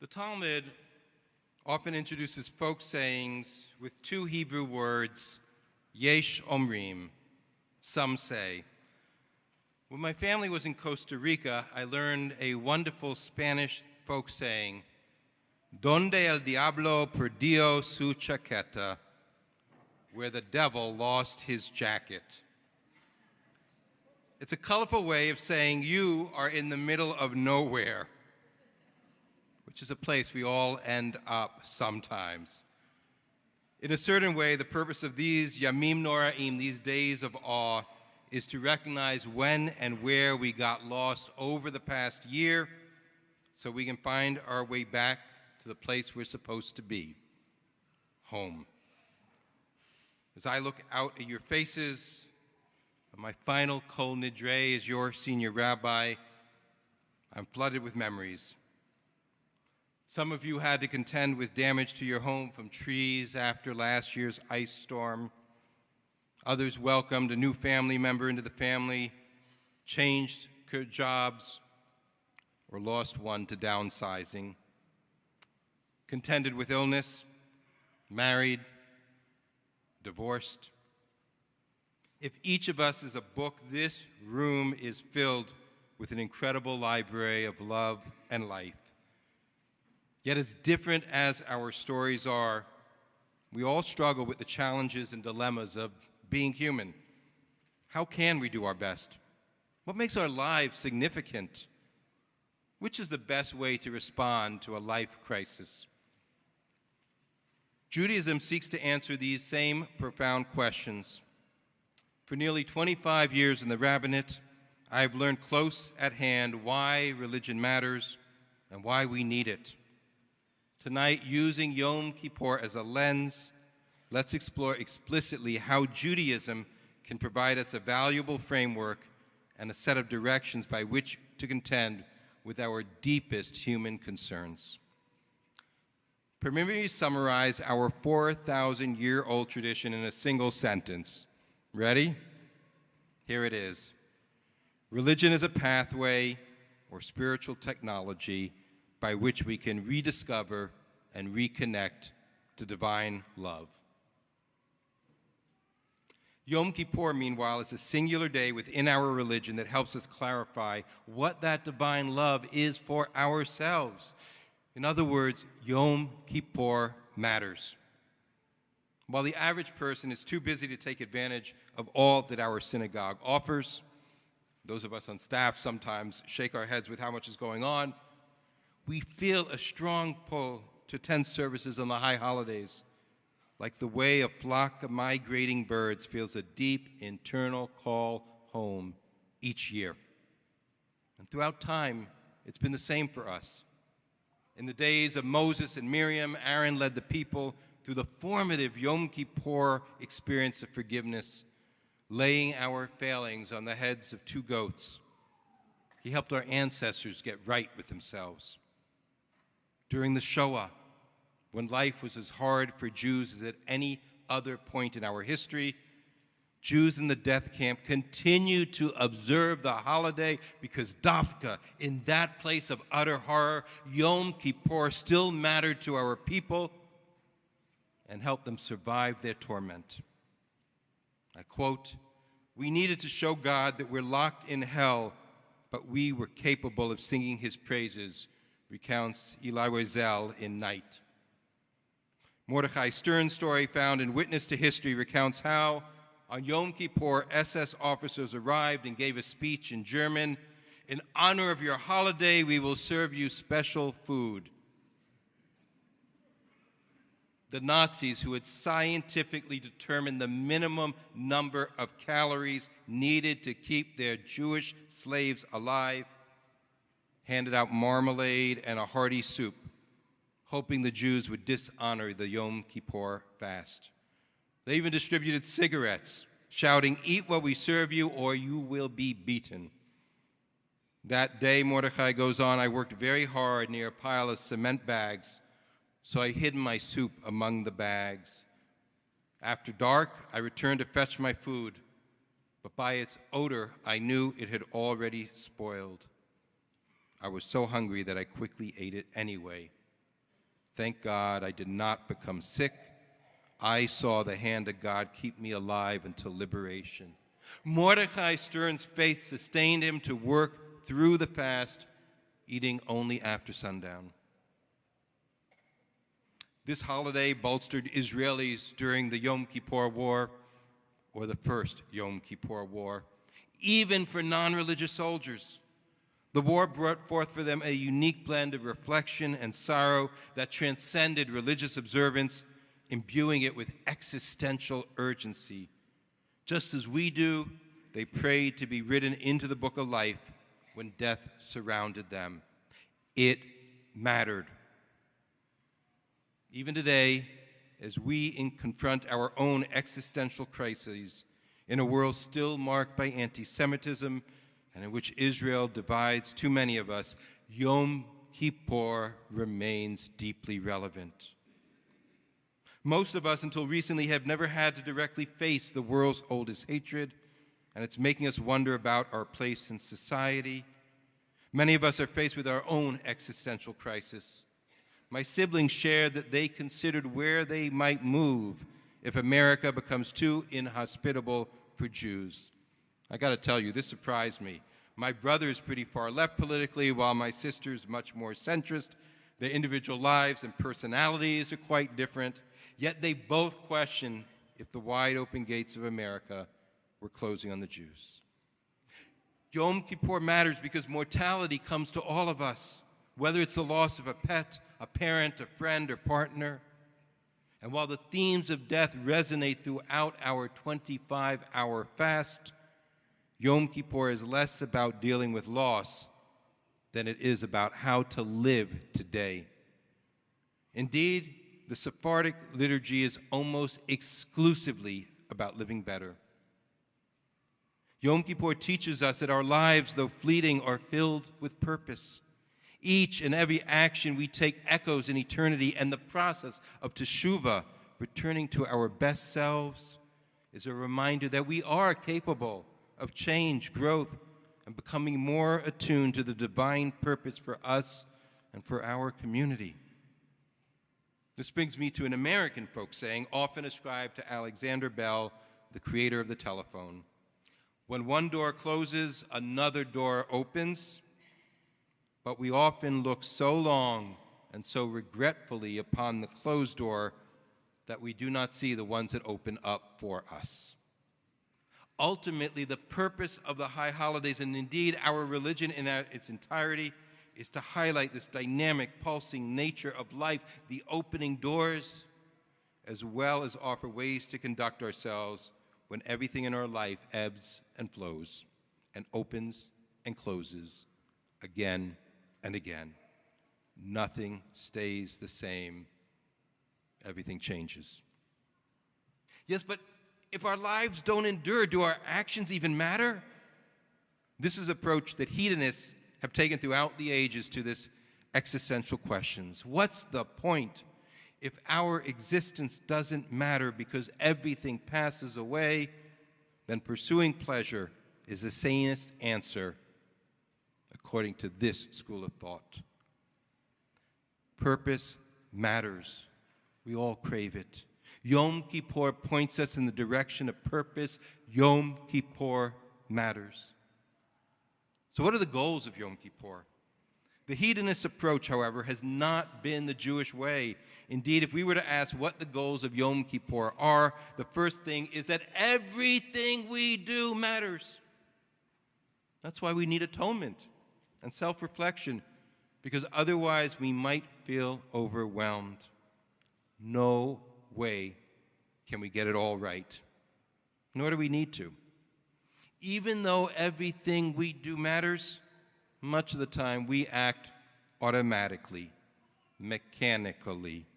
Talmud often introduces folk sayings with two Hebrew words, yesh omrim, some say. When my family was in Costa Rica, I learned a wonderful Spanish folk saying, donde el diablo perdió su chaqueta, where the devil lost his jacket. It's a colorful way of saying you are in the middle of nowhere, which is a place we all end up sometimes. In a certain way, the purpose of these Yamim Noraim, these days of awe, is to recognize when and where we got lost over the past year so we can find our way back to the place we're supposed to be, home. As I look out at your faces, my final Kol Nidre as your senior rabbi, I'm flooded with memories. Some of you had to contend with damage to your home from trees after last year's ice storm. Others welcomed a new family member into the family, changed jobs, or lost one to downsizing. Contended with illness, married, divorced. If each of us is a book, this room is filled with an incredible library of love and life. Yet as different as our stories are, we all struggle with the challenges and dilemmas of being human. How can we do our best? What makes our lives significant? Which is the best way to respond to a life crisis? Judaism seeks to answer these same profound questions. For nearly 25 years in the rabbinate, I have learned close at hand why religion matters and why we need it. Tonight, using Yom Kippur as a lens, let's explore explicitly how Judaism can provide us a valuable framework and a set of directions by which to contend with our deepest human concerns. Permit me to summarize our 4,000-year-old tradition in a single sentence. Ready? Here it is. Religion is a pathway or spiritual technology by which we can rediscover and reconnect to divine love. Yom Kippur, meanwhile, is a singular day within our religion that helps us clarify what that divine love is for ourselves. In other words, Yom Kippur matters. While the average person is too busy to take advantage of all that our synagogue offers, those of us on staff sometimes shake our heads with how much is going on, we feel a strong pull to attend services on the high holidays, like the way a flock of migrating birds feels a deep internal call home each year. And throughout time, it's been the same for us. In the days of Moses and Miriam, Aaron led the people through the formative Yom Kippur experience of forgiveness, laying our failings on the heads of two goats. He helped our ancestors get right with themselves. During the Shoah, when life was as hard for Jews as at any other point in our history, Jews in the death camp continued to observe the holiday because Dafka, in that place of utter horror, Yom Kippur still mattered to our people and helped them survive their torment. I quote, "We needed to show God that we're locked in hell, but we were capable of singing his praises," recounts Eli Wiesel in Night. Mordechai Stern's story, found in Witness to History, recounts how on Yom Kippur, SS officers arrived and gave a speech in German. "In honor of your holiday, we will serve you special food." The Nazis, who had scientifically determined the minimum number of calories needed to keep their Jewish slaves alive, handed out marmalade and a hearty soup, hoping the Jews would dishonor the Yom Kippur fast. They even distributed cigarettes, shouting, "Eat what we serve you or you will be beaten." That day, Mordechai goes on, "I worked very hard near a pile of cement bags, so I hid my soup among the bags. After dark, I returned to fetch my food, but by its odor, I knew it had already spoiled. I was so hungry that I quickly ate it anyway." Thank God I did not become sick. I saw the hand of God keep me alive until liberation. Mordecai Stern's faith sustained him to work through the fast, eating only after sundown. This holiday bolstered Israelis during the Yom Kippur War, or the first Yom Kippur War, even for non-religious soldiers. The war brought forth for them a unique blend of reflection and sorrow that transcended religious observance, imbuing it with existential urgency. Just as we do, they prayed to be written into the book of life when death surrounded them. It mattered. Even today, as we confront our own existential crises in a world still marked by anti-Semitism and in which Israel divides too many of us, Yom Kippur remains deeply relevant. Most of us, until recently, have never had to directly face the world's oldest hatred, and it's making us wonder about our place in society. Many of us are faced with our own existential crisis. My siblings shared that they considered where they might move if America becomes too inhospitable for Jews. I got to tell you, this surprised me. My brother is pretty far left politically, while my sister is much more centrist. Their individual lives and personalities are quite different, yet they both question if the wide open gates of America were closing on the Jews. Yom Kippur matters because mortality comes to all of us, whether it's the loss of a pet, a parent, a friend, or partner. And while the themes of death resonate throughout our 25-hour fast, Yom Kippur is less about dealing with loss than it is about how to live today. Indeed, the Sephardic liturgy is almost exclusively about living better. Yom Kippur teaches us that our lives, though fleeting, are filled with purpose. Each and every action we take echoes in eternity, and the process of teshuvah, returning to our best selves, is a reminder that we are capable of change, growth, and becoming more attuned to the divine purpose for us and for our community. This brings me to an American folk saying, often ascribed to Alexander Bell, the creator of the telephone. When one door closes, another door opens, but we often look so long and so regretfully upon the closed door that we do not see the ones that open up for us. Ultimately, the purpose of the high holidays, and indeed our religion in its entirety, is to highlight this dynamic, pulsing nature of life, the opening doors, as well as offer ways to conduct ourselves when everything in our life ebbs and flows and opens and closes again and again. Nothing stays the same. Everything changes. Yes, but if our lives don't endure, do our actions even matter? This is an approach that hedonists have taken throughout the ages to this existential questions. What's the point if our existence doesn't matter because everything passes away? Then pursuing pleasure is the sanest answer, according to this school of thought. Purpose matters. We all crave it. Yom Kippur points us in the direction of purpose. Yom Kippur matters. So what are the goals of Yom Kippur? The hedonist approach, however, has not been the Jewish way. Indeed, if we were to ask what the goals of Yom Kippur are, the first thing is that everything we do matters. That's why we need atonement and self-reflection, because otherwise we might feel overwhelmed. No way can we get it all right, nor do we need to. Even though everything we do matters, much of the time we act automatically, mechanically.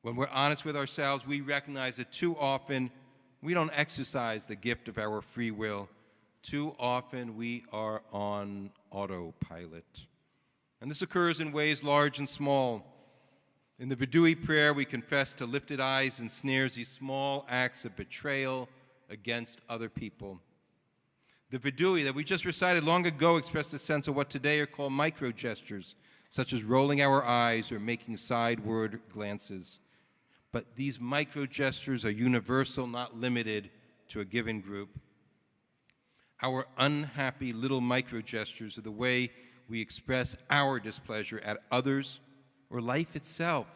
When we're honest with ourselves, we recognize that too often we don't exercise the gift of our free will. Too often we are on autopilot. And this occurs in ways large and small. In the Vidui prayer, we confess to lifted eyes and sneers these small acts of betrayal against other people. The Vidui that we just recited long ago expressed a sense of what today are called micro-gestures, such as rolling our eyes or making sideward glances. But these micro gestures are universal, not limited to a given group. Our unhappy little micro gestures are the way we express our displeasure at others or life itself,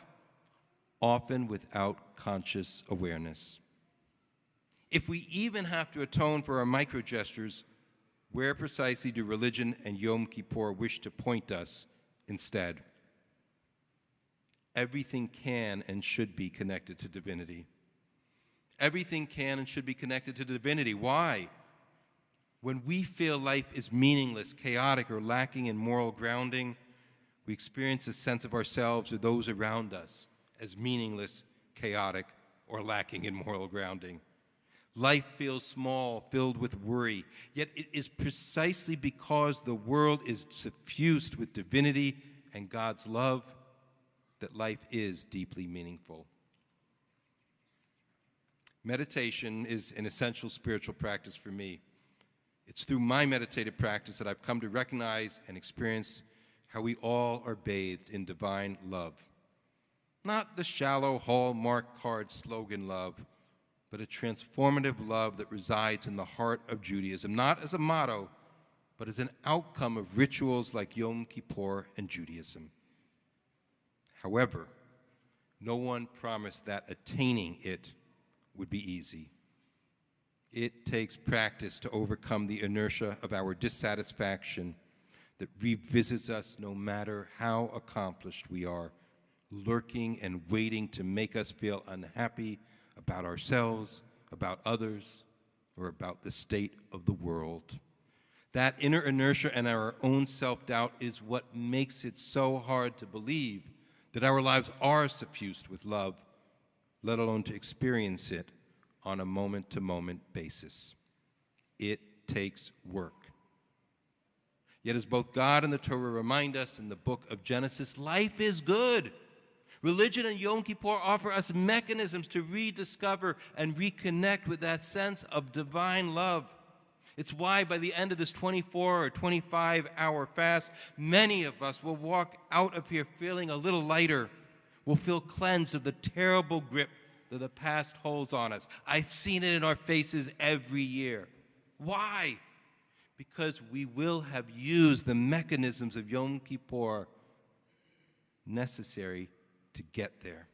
often without conscious awareness. If we even have to atone for our micro gestures, where precisely do religion and Yom Kippur wish to point us instead? Everything can and should be connected to divinity. Everything can and should be connected to divinity. Why? When we feel life is meaningless, chaotic, or lacking in moral grounding, we experience a sense of ourselves or those around us as meaningless, chaotic, or lacking in moral grounding. Life feels small, filled with worry, yet it is precisely because the world is suffused with divinity and God's love that life is deeply meaningful. Meditation is an essential spiritual practice for me. It's through my meditative practice that I've come to recognize and experience how we all are bathed in divine love. Not the shallow Hallmark card slogan love, but a transformative love that resides in the heart of Judaism, not as a motto, but as an outcome of rituals like Yom Kippur and Judaism. However, no one promised that attaining it would be easy. It takes practice to overcome the inertia of our dissatisfaction that revisits us no matter how accomplished we are, lurking and waiting to make us feel unhappy about ourselves, about others, or about the state of the world. That inner inertia and our own self-doubt is what makes it so hard to believe that our lives are suffused with love, let alone to experience it on a moment-to-moment basis. It takes work. Yet as both God and the Torah remind us in the book of Genesis, life is good. Religion and Yom Kippur offer us mechanisms to rediscover and reconnect with that sense of divine love. It's why by the end of this 24 or 25-hour fast, many of us will walk out of here feeling a little lighter. We'll feel cleansed of the terrible grip that the past holds on us. I've seen it in our faces every year. Why? Because we will have used the mechanisms of Yom Kippur necessary to get there.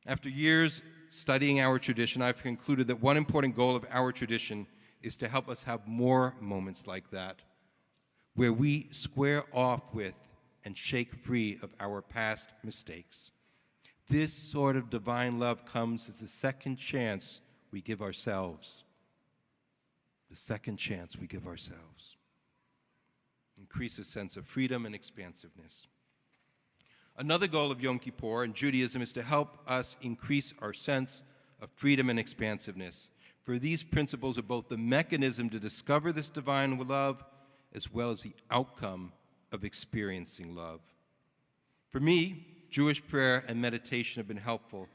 After years studying our tradition, I've concluded that one important goal of our tradition is to help us have more moments like that, where we square off with and shake free of our past mistakes. This sort of divine love comes as a second chance we give ourselves. The second chance we give ourselves. Increase a sense of freedom and expansiveness. Another goal of Yom Kippur in Judaism is to help us increase our sense of freedom and expansiveness. For these principles are both the mechanism to discover this divine love as well as the outcome of experiencing love. For me, Jewish prayer and meditation have been helpful.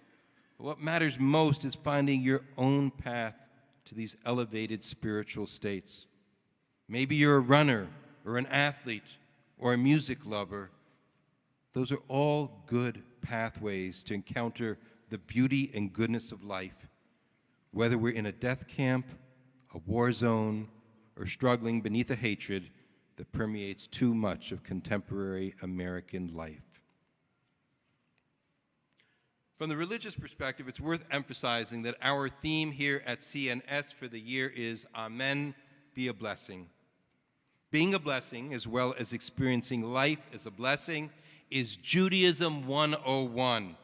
But what matters most is finding your own path to these elevated spiritual states. Maybe you're a runner or an athlete or a music lover. Those are all good pathways to encounter the beauty and goodness of life, whether we're in a death camp, a war zone, or struggling beneath a hatred that permeates too much of contemporary American life. From the religious perspective, it's worth emphasizing that our theme here at CNS for the year is Amen, be a blessing. Being a blessing, as well as experiencing life as a blessing, is Judaism 101.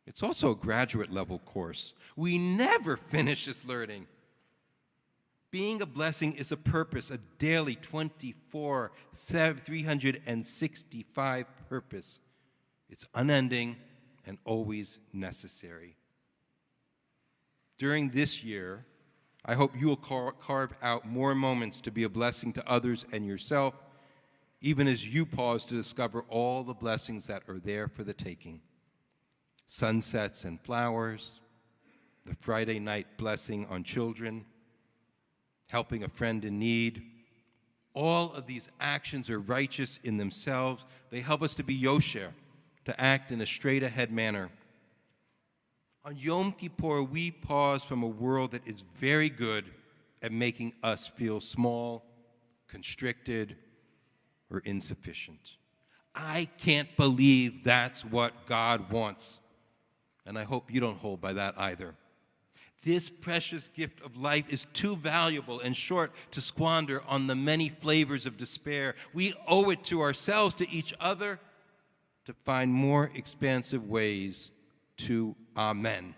It's also a graduate level course. We never finish this learning. Being a blessing is a purpose, a daily 365 purpose. It's unending and always necessary. During this year, I hope you will carve out more moments to be a blessing to others and yourself, even as you pause to discover all the blessings that are there for the taking. Sunsets and flowers, the Friday night blessing on children, helping a friend in need, All of these actions are righteous in themselves. They help us to be yosher, to act in a straight-ahead manner. On Yom Kippur, we pause from a world that is very good at making us feel small, constricted, or insufficient. I can't believe that's what God wants. And I hope you don't hold by that either. This precious gift of life is too valuable and short to squander on the many flavors of despair. We owe it to ourselves, to each other, to find more expansive ways to amen.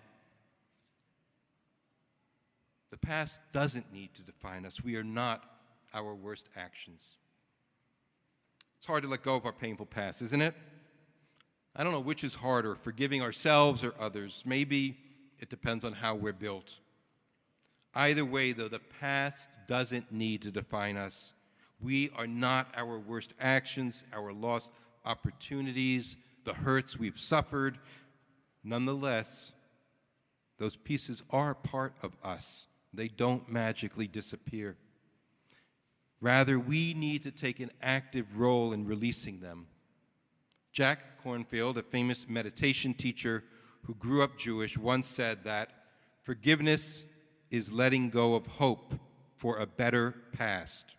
The past doesn't need to define us. We are not our worst actions. It's hard to let go of our painful past, isn't it? I don't know which is harder, forgiving ourselves or others. Maybe it depends on how we're built. Either way, though, the past doesn't need to define us. We are not our worst actions, our lost opportunities, the hurts we've suffered. Nonetheless, those pieces are part of us. They don't magically disappear. Rather, we need to take an active role in releasing them. Jack Kornfield, a famous meditation teacher who grew up Jewish, once said that forgiveness is letting go of hope for a better past.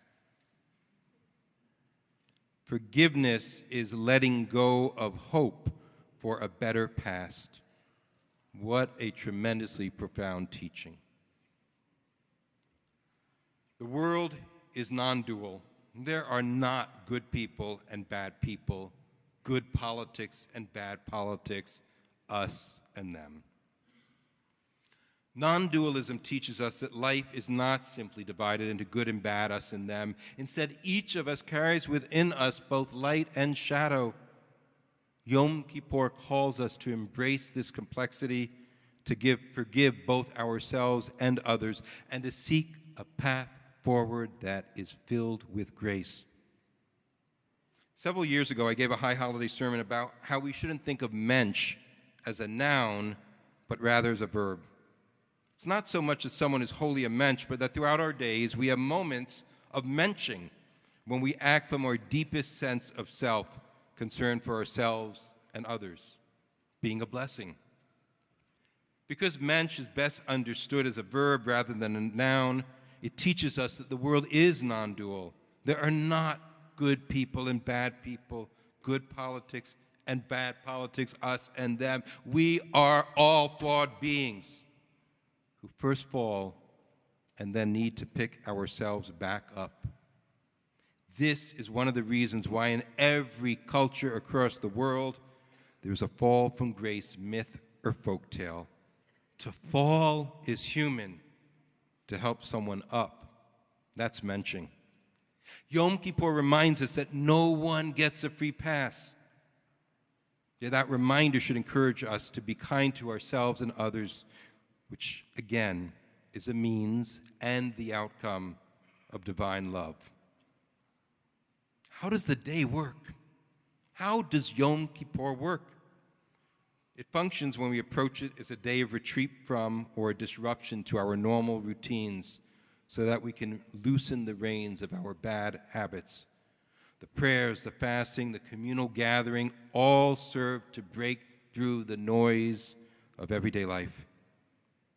Forgiveness is letting go of hope for a better past. What a tremendously profound teaching. The world is non-dual. There are not good people and bad people, good politics and bad politics, us and them. Non-dualism teaches us that life is not simply divided into good and bad, us and them. Instead, each of us carries within us both light and shadow. Yom Kippur calls us to embrace this complexity, to forgive both ourselves and others, and to seek a path forward that is filled with grace. Several years ago, I gave a high holiday sermon about how we shouldn't think of mensch as a noun, but rather as a verb. It's not so much that someone is wholly a mensch, but that throughout our days we have moments of mensching when we act from our deepest sense of self, concern for ourselves and others, being a blessing. Because mensch is best understood as a verb rather than a noun, it teaches us that the world is non-dual. There are not good people and bad people, good politics and bad politics, us and them. We are all flawed beings who first fall and then need to pick ourselves back up. This is one of the reasons why in every culture across the world there's a fall from grace myth or folktale. To fall is human. To help someone up, that's mensching. Yom Kippur reminds us that no one gets a free pass. Yeah, that reminder should encourage us to be kind to ourselves and others, which, again, is a means and the outcome of divine love. How does the day work? How does Yom Kippur work? It functions when we approach it as a day of retreat from or a disruption to our normal routines so that we can loosen the reins of our bad habits. The prayers, the fasting, the communal gathering all serve to break through the noise of everyday life.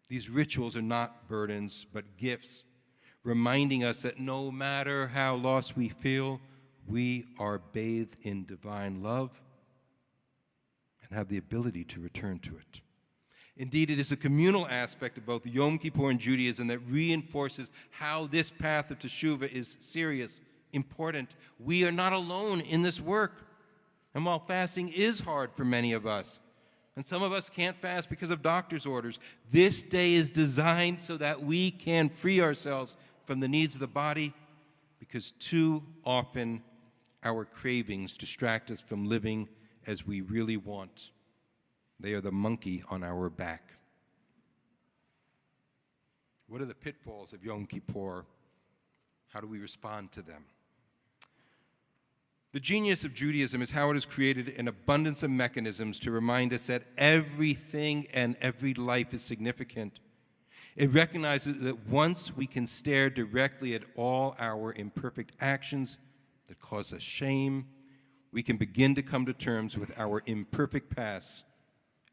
These rituals are not burdens, but gifts, reminding us that no matter how lost we feel, we are bathed in divine love and have the ability to return to it. Indeed, it is a communal aspect of both Yom Kippur and Judaism that reinforces how this path of teshuvah is serious, important. We are not alone in this work. And while fasting is hard for many of us, and some of us can't fast because of doctor's orders, this day is designed so that we can free ourselves from the needs of the body, because too often our cravings distract us from living as we really want. They are the monkey on our back. What are the pitfalls of Yom Kippur? How do we respond to them? The genius of Judaism is how it has created an abundance of mechanisms to remind us that everything and every life is significant. It recognizes that once we can stare directly at all our imperfect actions that cause us shame, we can begin to come to terms with our imperfect past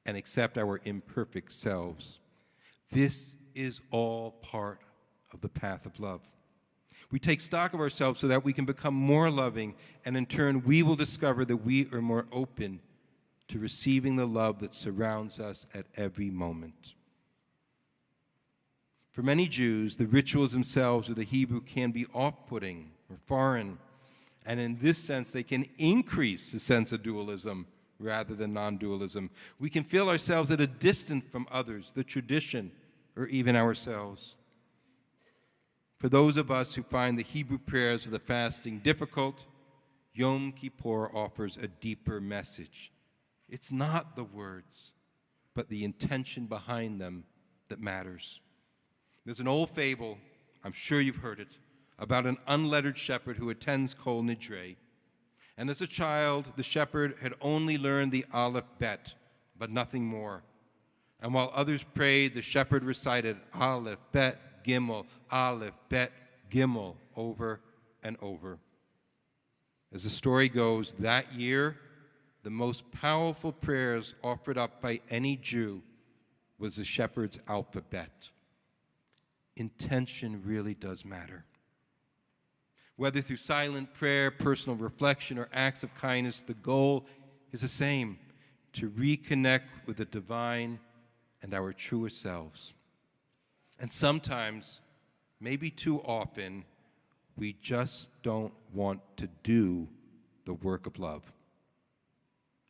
and accept our imperfect selves. This is all part of the path of love. We take stock of ourselves so that we can become more loving, and in turn, we will discover that we are more open to receiving the love that surrounds us at every moment. For many Jews, the rituals themselves or the Hebrew can be off-putting or foreign, and in this sense, they can increase the sense of dualism rather than non-dualism. We can feel ourselves at a distance from others, the tradition, or even ourselves. For those of us who find the Hebrew prayers of the fasting difficult, Yom Kippur offers a deeper message. It's not the words, but the intention behind them that matters. There's an old fable, I'm sure you've heard it, about an unlettered shepherd who attends Kol Nidre. And as a child, the shepherd had only learned the Aleph Bet, but nothing more. And while others prayed, the shepherd recited Aleph Bet Gimel, Aleph Bet Gimel over and over. As the story goes, that year, the most powerful prayers offered up by any Jew was the shepherd's alphabet. Intention really does matter. Whether through silent prayer, personal reflection, or acts of kindness, the goal is the same, to reconnect with the divine and our truer selves. And sometimes, maybe too often, we just don't want to do the work of love.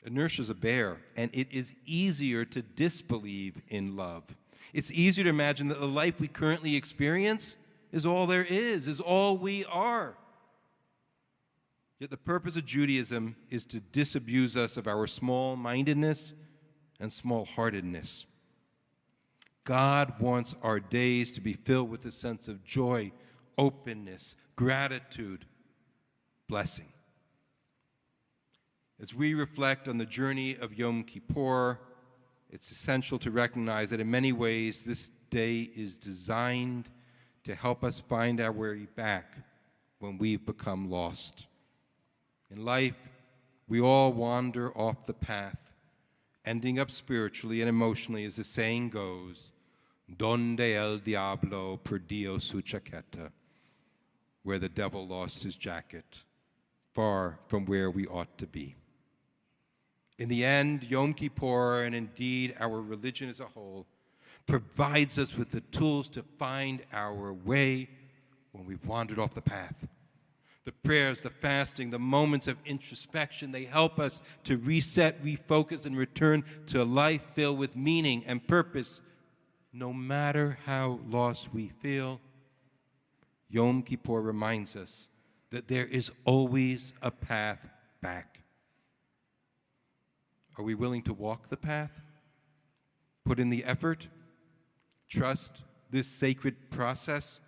Inertia is a bear, and it is easier to disbelieve in love. It's easier to imagine that the life we currently experience is all there is all we are. Yet the purpose of Judaism is to disabuse us of our small-mindedness and small-heartedness. God wants our days to be filled with a sense of joy, openness, gratitude, blessing. As we reflect on the journey of Yom Kippur, it's essential to recognize that in many ways this day is designed to help us find our way back when we've become lost. In life, we all wander off the path, ending up spiritually and emotionally, as the saying goes, Donde el diablo perdió su chaqueta, where the devil lost his jacket, far from where we ought to be. In the end, Yom Kippur, and indeed our religion as a whole, provides us with the tools to find our way when we've wandered off the path. The prayers, the fasting, the moments of introspection, they help us to reset, refocus, and return to a life filled with meaning and purpose. No matter how lost we feel, Yom Kippur reminds us that there is always a path back. Are we willing to walk the path? Put in the effort? Trust this sacred process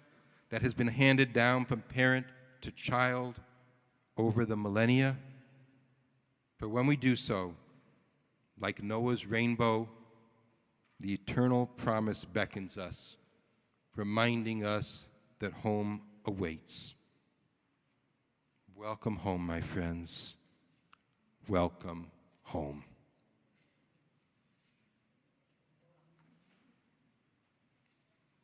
that has been handed down from parent to child over the millennia? For when we do so, like Noah's rainbow, the eternal promise beckons us, reminding us that home awaits. Welcome home, my friends. Welcome home.